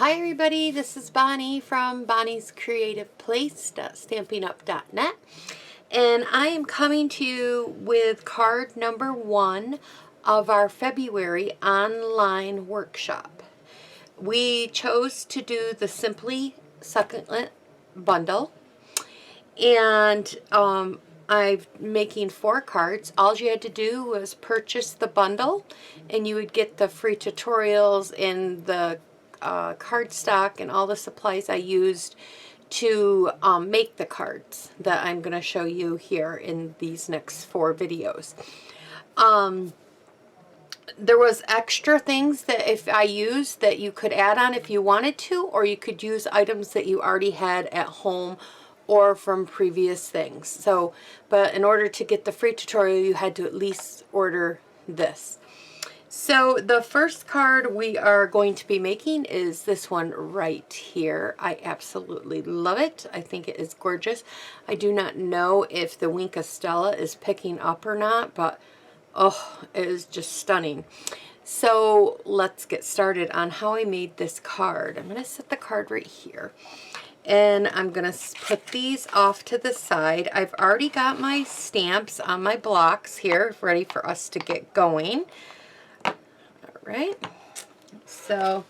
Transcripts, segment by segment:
Hi everybody, this is Bonnie from Bonnie's Creative Place, stampingup.net, and I am coming to you with card number 1 of our February online workshop. We chose to do the Simply Succulent bundle, and I'm making 4 cards. All you had to do was purchase the bundle and you would get the free tutorials and the cardstock and all the supplies I used to make the cards that I'm going to show you here in these next 4 videos. There was extra things that if I used that you could add on if you wanted to, or you could use items that you already had at home or from previous things. So, but in order to get the free tutorial, you had to at least order this. So the first card we are going to be making is this one right here. I absolutely love it. I think it is gorgeous. I do not know if the Wink Stella is picking up or not, but oh, it is just stunning. So let's get started on how I made this card. I'm going to set the card right here. And I'm going to put these off to the side. I've already got my stamps on my blocks here ready for us to get going. Right? So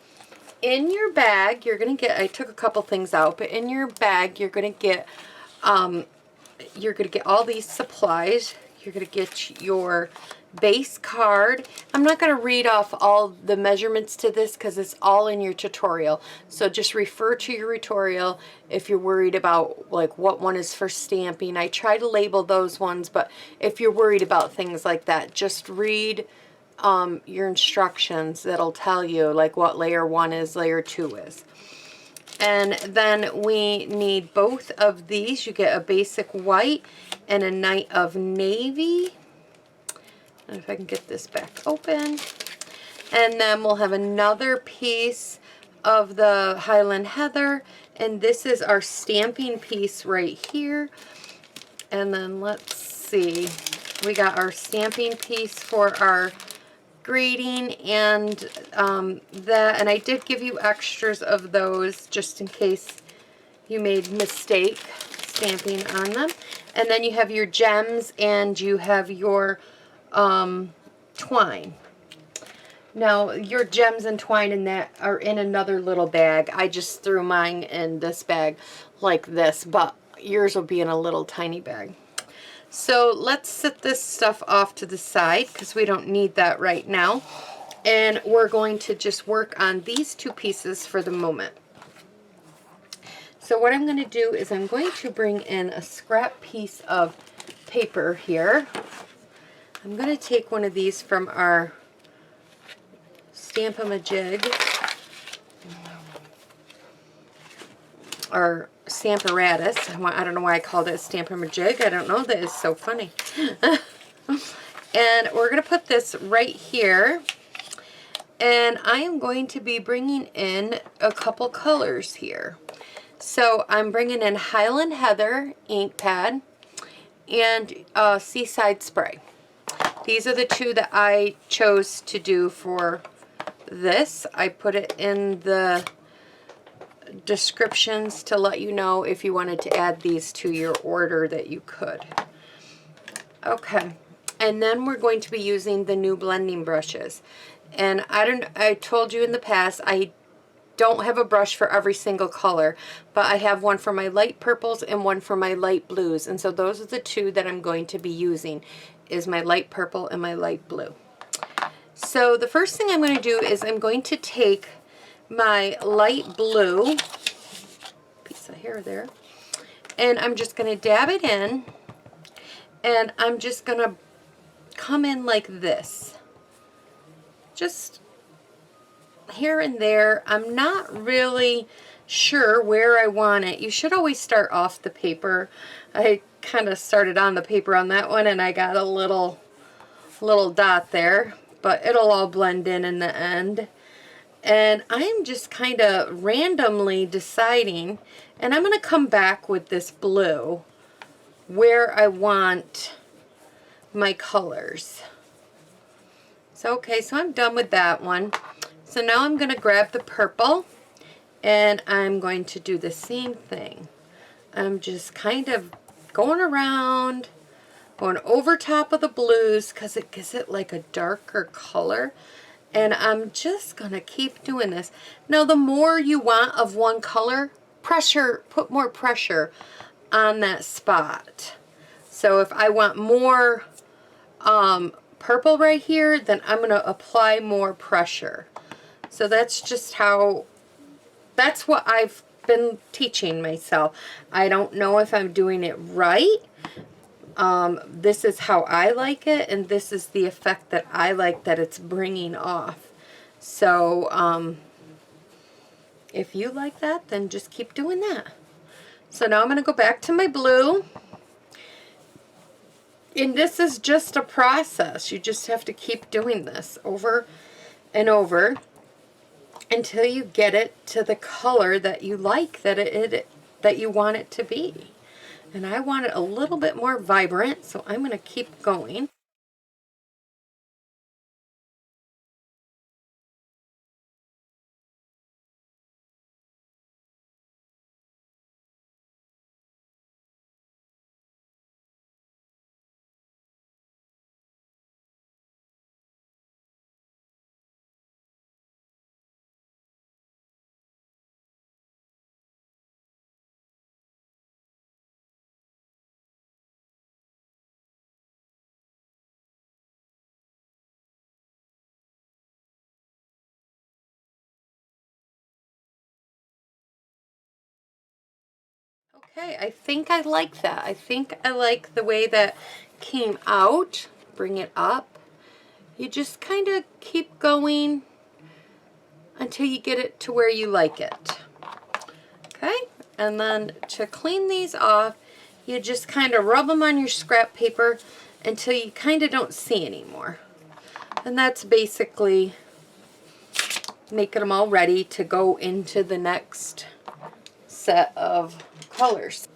in your bag, you're going to get, I took a couple things out, but in your bag, you're going to get all these supplies. You're going to get your base card. I'm not going to read off all the measurements to this because it's all in your tutorial. So just refer to your tutorial if you're worried about like what one is for stamping. I try to label those ones, but if you're worried about things like that, just read your instructions. That'll tell you like what layer 1 is, layer 2 is. And then we need both of these. You get a basic white and a night of navy. And if I can get this back open. And then we'll have another piece of the Highland Heather. And this is our stamping piece right here. And then let's see. We got our stamping piece for our grading and that, and I did give you extras of those just in case you made mistake stamping on them. And then you have your gems and you have your twine. Now your gems and twine in that are in another little bag. I just threw mine in this bag like this, but yours will be in a little tiny bag. So let's set this stuff off to the side because we don't need that right now. And we're going to just work on these 2 pieces for the moment. So what I'm going to do is I'm going to bring in a scrap piece of paper here. I'm going to take one of these from our Stamp-A-Ma-Jig, our Stamparatus. I don't know why I called it Stamp-A-Ma-Jig. I don't know. That is so funny. And we're going to put this right here. And I am going to be bringing in a couple colors here. So I'm bringing in Highland Heather ink pad and Seaside Spray. These are the 2 that I chose to do for this. I put it in the descriptions to let you know if you wanted to add these to your order that you could. Okay, and then we're going to be using the new blending brushes. And I told you in the past I don't have a brush for every single color, but I have one for my light purples and one for my light blues. And so those are the 2 that I'm going to be using, is my light purple and my light blue. So the first thing I'm going to do is I'm going to take my light blue, piece of hair there, and I'm just going to dab it in, and I'm just going to come in like this, just here and there. I'm not really sure where I want it. You should always start off the paper. I kind of started on the paper on that one and I got a little dot there, but it'll all blend in the end. And I'm just kind of randomly deciding, and I'm going to come back with this blue where I want my colors. So okay, so I'm done with that one. So now I'm going to grab the purple And I'm going to do the same thing. I'm just kind of going around, going over top of the blues because it gives it like a darker color. And I'm just going to keep doing this. Now, the more you want of one color, put more pressure on that spot. So if I want more purple right here, then I'm going to apply more pressure. So that's just how, that's what I've been teaching myself. I don't know if I'm doing it right. This is how I like it, and this is the effect that I like that it's bringing off. So if you like that, then just keep doing that. So now I'm going to go back to my blue. And this is just a process. You just have to keep doing this over and over until you get it to the color that you like, that you want it to be. And I want it a little bit more vibrant, so I'm going to keep going. Okay, I think I like that. I think I like the way that came out. Bring it up. You just kind of keep going until you get it to where you like it. Okay, and then to clean these off, you just kind of rub them on your scrap paper until you kind of don't see anymore. And that's basically making them all ready to go into the next set of colors.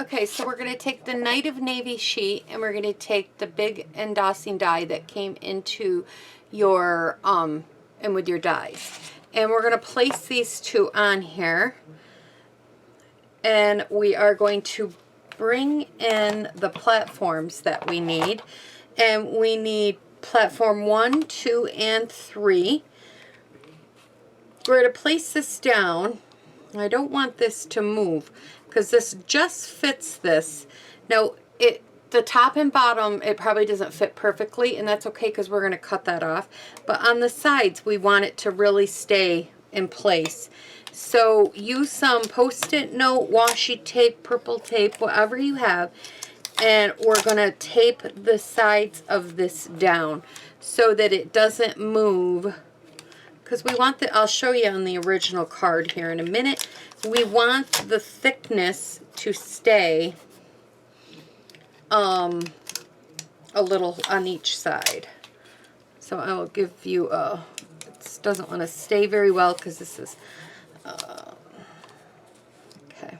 Okay, so we're going to take the Night of Navy sheet and we're going to take the big embossing die that came into your, and with your dies. And we're going to place these two on here. And we are going to bring in the platforms that we need. And we need platform 1, 2, and 3. We're going to place this down. I don't want this to move because this just fits this. Now, the top and bottom, it probably doesn't fit perfectly, and that's okay because we're going to cut that off. But on the sides, we want it to really stay in place. So use some Post-it note, washi tape, purple tape, whatever you have, and we're going to tape the sides of this down so that it doesn't move. Because we want I'll show you on the original card here in a minute. We want the thickness to stay a little on each side. So I will give you it doesn't want to stay very well because this is, okay.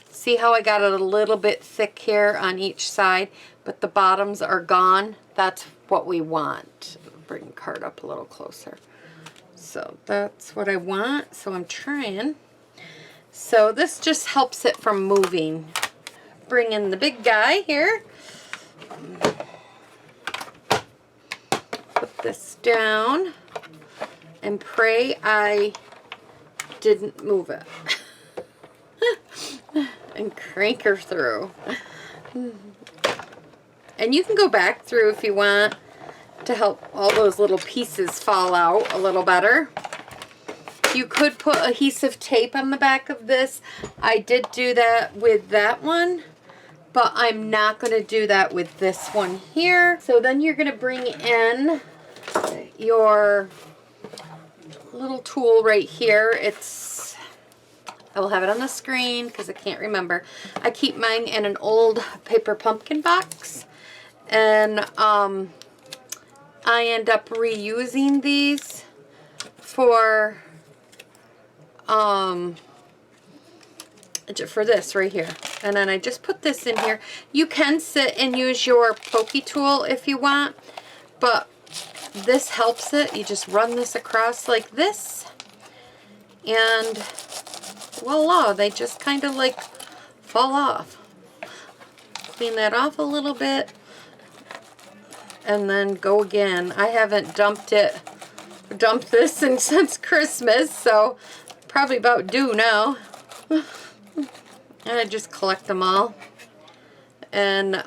See how I got it a little bit thick here on each side, but the bottoms are gone? That's what we want. Bring the card up a little closer. So that's what I want. So I'm trying. So this just helps it from moving. Bring in the big guy here. Put this down and pray I didn't move it. And crank her through. And you can go back through if you want to help all those little pieces fall out a little better. You could put adhesive tape on the back of this. I did do that with that one, but I'm not going to do that with this one here. So then you're going to bring in your little tool right here. I will have it on the screen because I can't remember. I keep mine in an old paper pumpkin box, and I end up reusing these for this right here. And then I just put this in here. You can sit and use your pokey tool if you want, but this helps it. You just run this across like this, and voila, they just kind of like fall off. Clean that off a little bit and then go again. I haven't dumped this since Christmas, so probably about due now. And I just collect them all and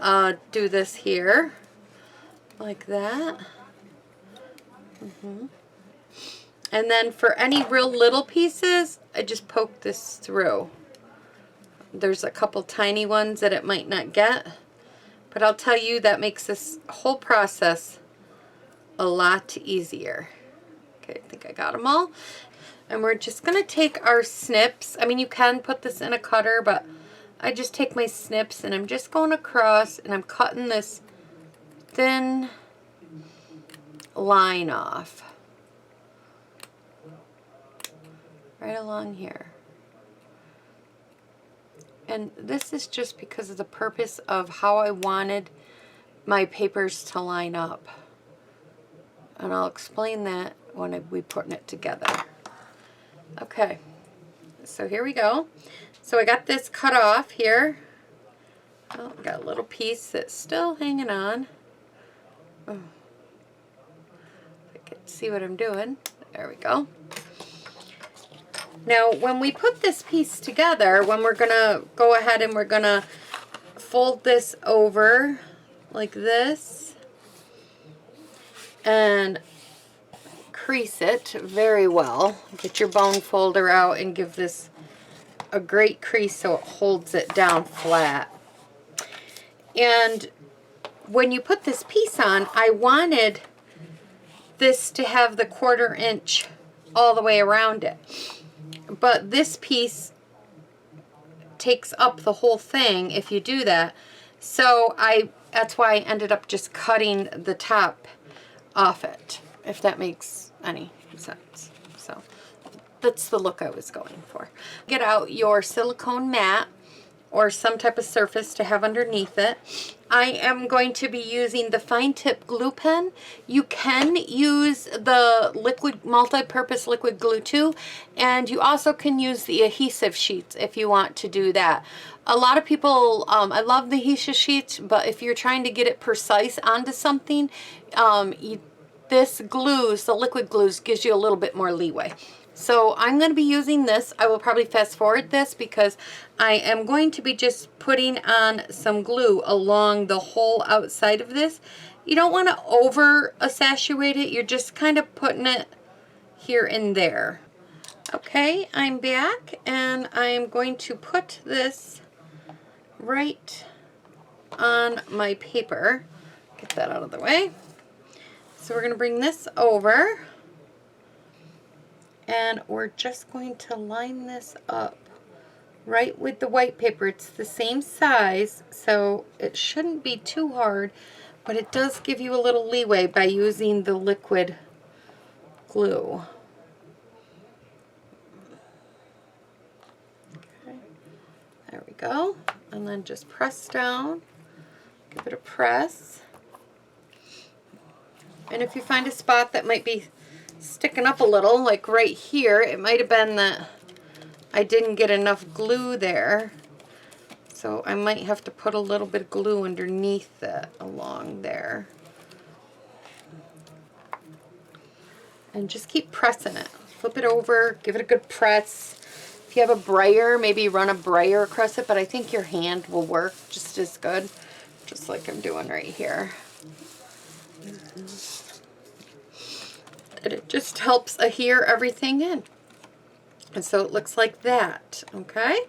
do this here like that. And then for any real little pieces, I just poke this through. There's a couple tiny ones that it might not get, but I'll tell you that makes this whole process a lot easier. Okay, I think I got them all. And we're just going to take our snips. I mean, you can put this in a cutter, but I just take my snips and I'm just going across and I'm cutting this thin line off. Right along here. And this is just because of the purpose of how I wanted my papers to line up. And I'll explain that when we putting it together. Okay, so here we go. So I got this cut off here. Oh, I got a little piece that's still hanging on. Oh. I can see what I'm doing. There we go. Now, when we put this piece together, when we're going to go ahead and we're going to fold this over like this and crease it very well. Get your bone folder out and give this a great crease so it holds it down flat. And when you put this piece on, I wanted this to have the 1/4 inch all the way around it. But this piece takes up the whole thing if you do that. So that's why I ended up just cutting the top off it, if that makes any sense. So that's the look I was going for. Get out your silicone mat or some type of surface to have underneath it. I am going to be using the fine tip glue pen. You can use the liquid, multi-purpose liquid glue too, and you also can use the adhesive sheets if you want to do that. A lot of people, I love the adhesive sheets, but if you're trying to get it precise onto something, this glues, the liquid glues, gives you a little bit more leeway. So I'm going to be using this. I will probably fast forward this because I am going to be just putting on some glue along the whole outside of this. You don't want to over saturate it. You're just kind of putting it here and there. Okay, I'm back and I am going to put this right on my paper. Get that out of the way. So we're going to bring this over. And we're just going to line this up right with the white paper. It's the same size, so it shouldn't be too hard, but it does give you a little leeway by using the liquid glue. Okay, there we go. And then just press down, give it a press. And if you find a spot that might be sticking up a little, like right here, it might have been that I didn't get enough glue there, so I might have to put a little bit of glue underneath it along there, and just keep pressing it. Flip it over, give it a good press. If you have a brayer, maybe run a brayer across it, but I think your hand will work just as good, just like I'm doing right here. And it just helps adhere everything in. And so it looks like that, okay?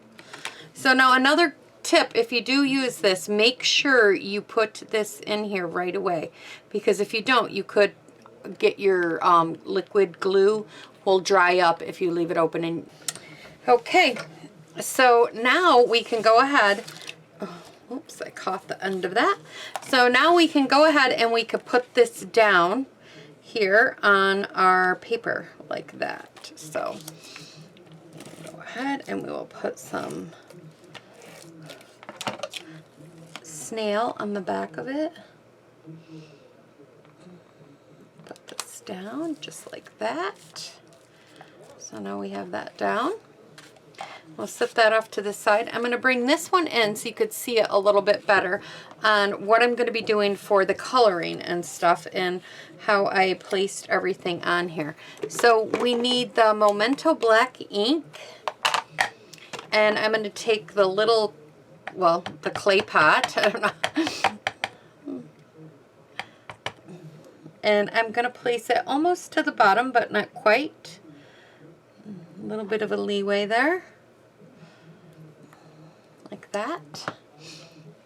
So now another tip, if you do use this, make sure you put this in here right away, because if you don't, you could get your liquid glue will dry up if you leave it open. And okay, so now we can go ahead. Oh, oops, I caught the end of that. So now we can go ahead and we could put this down here on our paper like that. So go ahead and we will put some snail on the back of it. Put this down just like that. So So now we have that down. We'll set that off to the side. I'm going to bring this one in so you could see it a little bit better on what I'm going to be doing for the coloring and stuff and how I placed everything on here. So we need the Memento black ink, and I'm going to take the little, well, the clay pot, I don't know, and I'm going to place it almost to the bottom, but not quite. A little bit of a leeway there. Like that.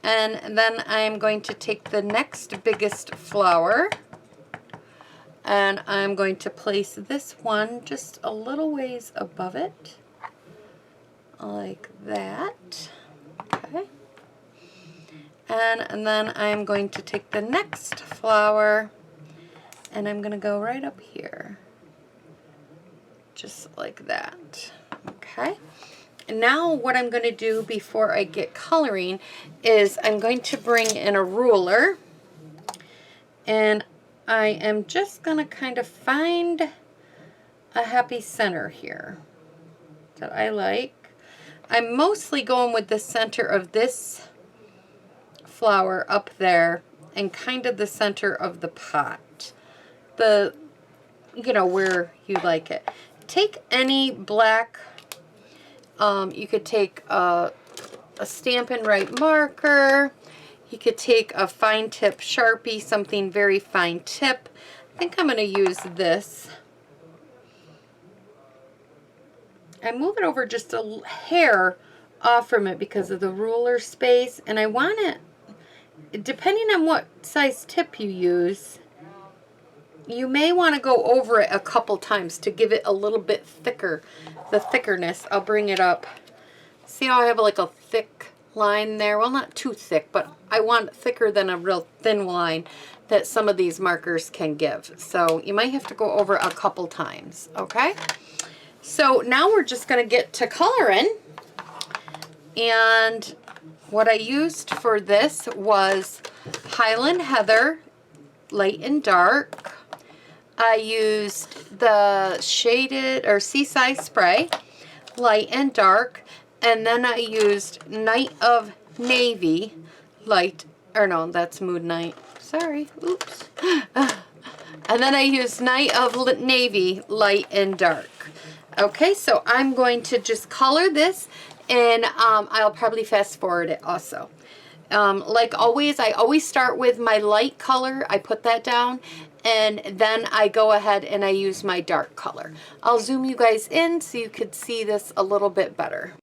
And then I'm going to take the next biggest flower and I'm going to place this one just a little ways above it, like that. Okay. And then I'm going to take the next flower and I'm going to go right up here, just like that. Okay. And now what I'm going to do before I get coloring is I'm going to bring in a ruler, and I am just going to kind of find a happy center here that I like. I'm mostly going with the center of this flower up there and kind of the center of the pot. The, you know, where you like it. Take any black, you could take a Stampin' Write marker. You could take a fine tip Sharpie, something very fine tip. I think I'm going to use this. I move it over just a hair off from it because of the ruler space, and I want it, depending on what size tip you use, you may want to go over it a couple times to give it a little bit thicker, the thickness. I'll bring it up. See how I have like a thick line there? Well, not too thick, but I want it thicker than a real thin line that some of these markers can give. So you might have to go over a couple times, okay? So now we're just going to get to coloring. And what I used for this was Highland Heather, light and dark. I used the shaded or Seaside Spray, light and dark, and then I used Night of Navy, light, or no, that's Mood Night. Sorry, oops. And then I used Night of Navy, light and dark. Okay, so I'm going to just color this, and I'll probably fast forward it also. Like always, I always start with my light color. I put that down, and then I go ahead and I use my dark color. I'll zoom you guys in so you could see this a little bit better.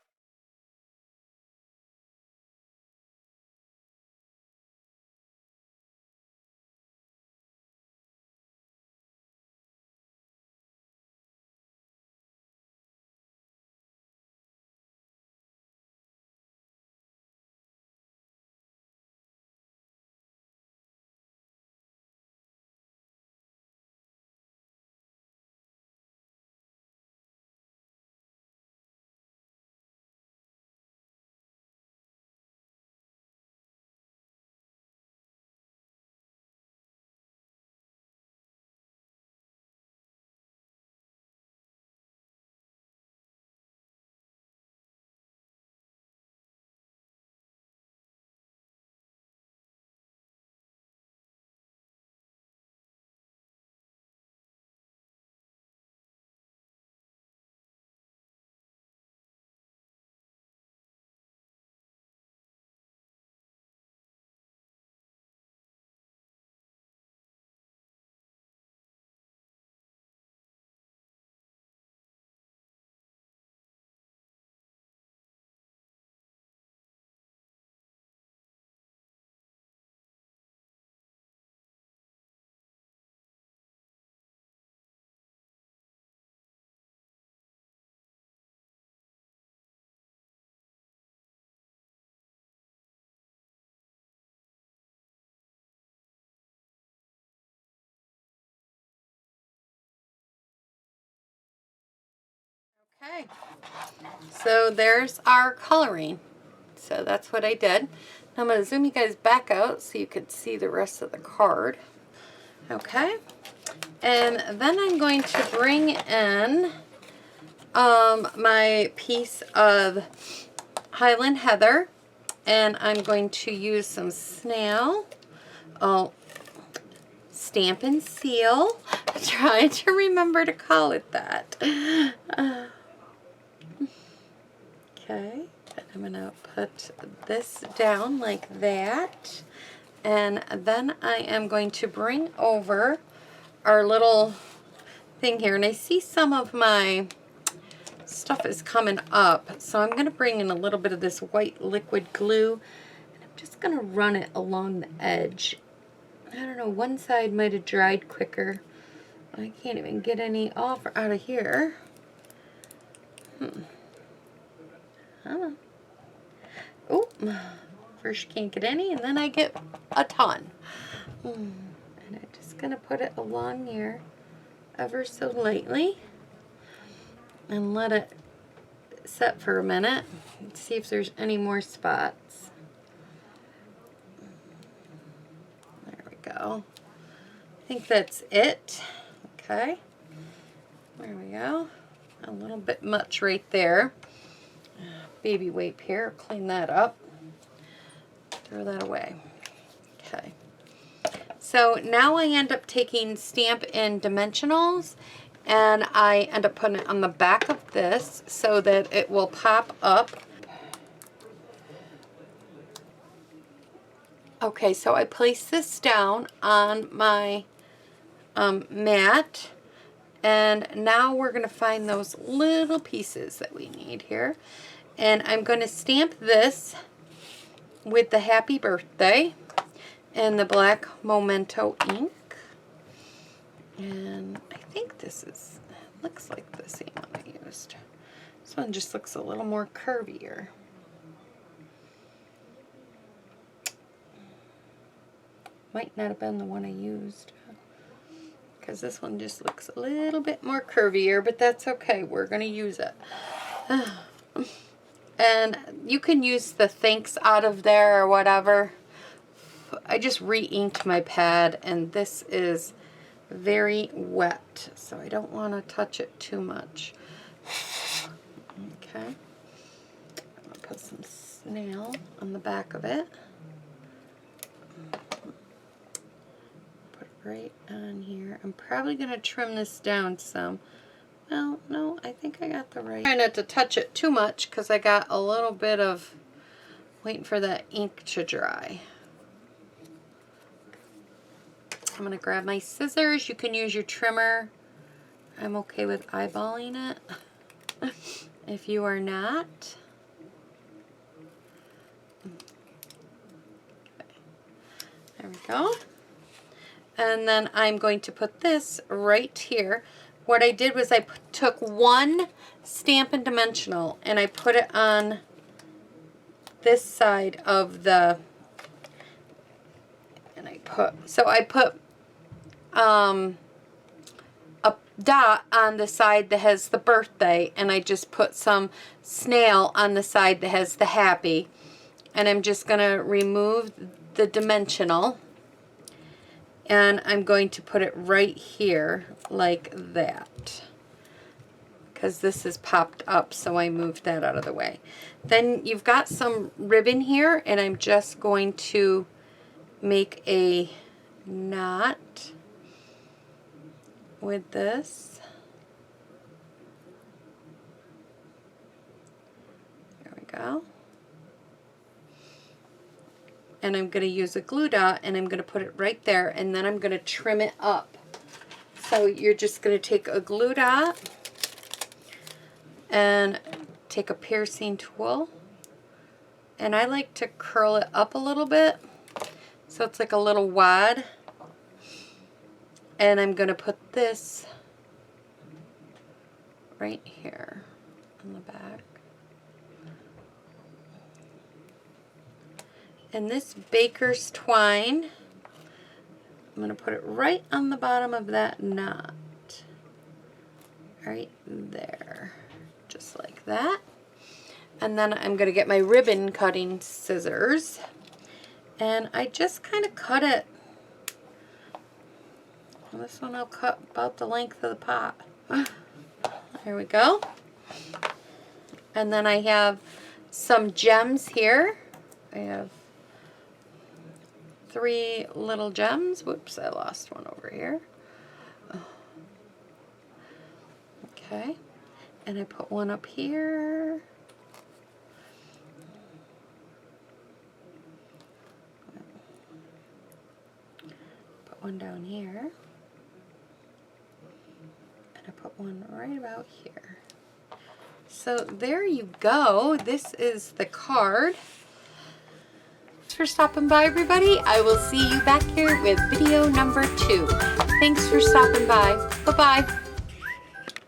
Okay, so there's our coloring. So that's what I did. I'm going to zoom you guys back out so you could see the rest of the card. Okay, and then I'm going to bring in my piece of Highland Heather, and I'm going to use some snail. Oh, Stamp and Seal. I'm trying to remember to call it that. Okay, I'm going to put this down like that. And then I am going to bring over our little thing here. And I see some of my stuff is coming up. So I'm going to bring in a little bit of this white liquid glue. And I'm just going to run it along the edge. I don't know, one side might have dried quicker. I can't even get any off or out of here. Oh, first you can't get any, and then I get a ton. And I'm just going to put it along here ever so lightly and let it set for a minute and see if there's any more spots. There we go. I think that's it. Okay. There we go. A little bit much right there. Baby wipe here, clean that up. Throw that away. Okay. So now I end up taking Stamp and Dimensionals, and I end up putting it on the back of this so that it will pop up. Okay, so I place this down on my mat, and now we're going to find those little pieces that we need here. And I'm going to stamp this with the Happy Birthday and the black Memento ink. And I think this is, looks like the same one I used. This one just looks a little more curvier. Might not have been the one I used, because this one just looks a little bit more curvier, but that's okay. We're going to use it. And you can use the thanks out of there or whatever. I just re-inked my pad, and this is very wet, so I don't want to touch it too much. Okay. I'm going to put some snail on the back of it. Put it right on here. I'm probably going to trim this down some. Well, no, I think I got the right. Try not to touch it too much because I got a little bit of waiting for that ink to dry. I'm going to grab my scissors. You can use your trimmer. I'm okay with eyeballing it if you are not. Okay. There we go. And then I'm going to put this right here. What I did was I took one Stamp and Dimensional and I put it on this side of the, and I put a dot on the side that has the birthday, and I just put some snail on the side that has the happy, and I'm just going to remove the dimensional. And I'm going to put it right here like that, because this is popped up, so I moved that out of the way. Then you've got some ribbon here, and I'm just going to make a knot with this. There we go. And I'm going to use a glue dot, and I'm going to put it right there, and then I'm going to trim it up. So you're just going to take a glue dot and take a piercing tool, and I like to curl it up a little bit so it's like a little wad, and I'm going to put this right here on the back. And this baker's twine, I'm going to put it right on the bottom of that knot. Right there. Just like that. And then I'm going to get my ribbon cutting scissors. And I just kind of cut it. Well, this one I'll cut about the length of the pot. There we go. And then I have some gems here. I have 3 little gems. Whoops, I lost one over here. Okay, and I put one up here. Put one down here. And I put one right about here. So there you go. This is the card. Thanks for stopping by, everybody. I will see you back here with video number 2. Thanks for stopping by. Bye-bye.